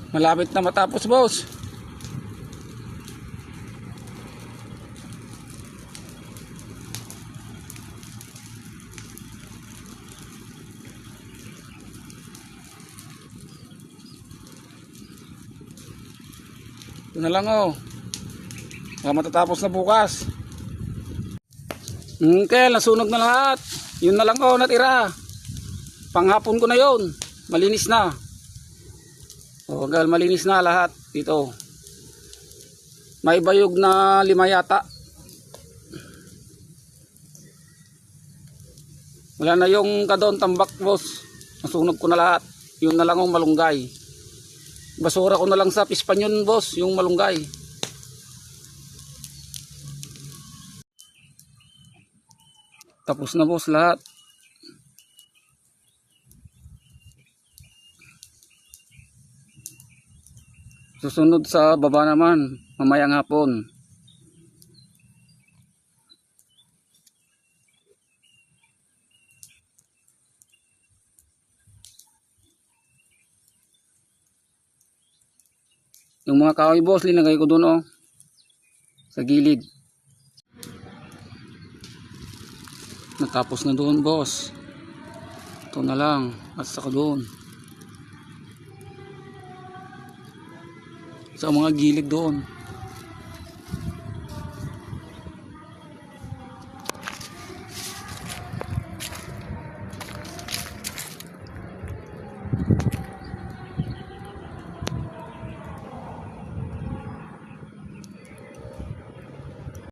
Malapit na matapos, boss. Ito na lang, oh. Baka matatapos na bukas. Okay, nasunog na lahat. Yun na lang, oh, natira. Panghapon ko na yun. Malinis na. O, hanggang malinis na lahat dito. May bayog na 5 yata. Wala na yung kadon tambak, boss. Nasunog ko na lahat. Yun na lang ang malunggay. Basura ko na lang sa pispan yun, boss, yung malunggay. Tapos na, boss, lahat. Susunod sa baba naman, mamayang hapon. Yung mga kahoy, boss, linagay ko doon, oh, sa gilid. Natapos na doon, boss. Ito na lang, at saka doon. Sa mga gilid doon.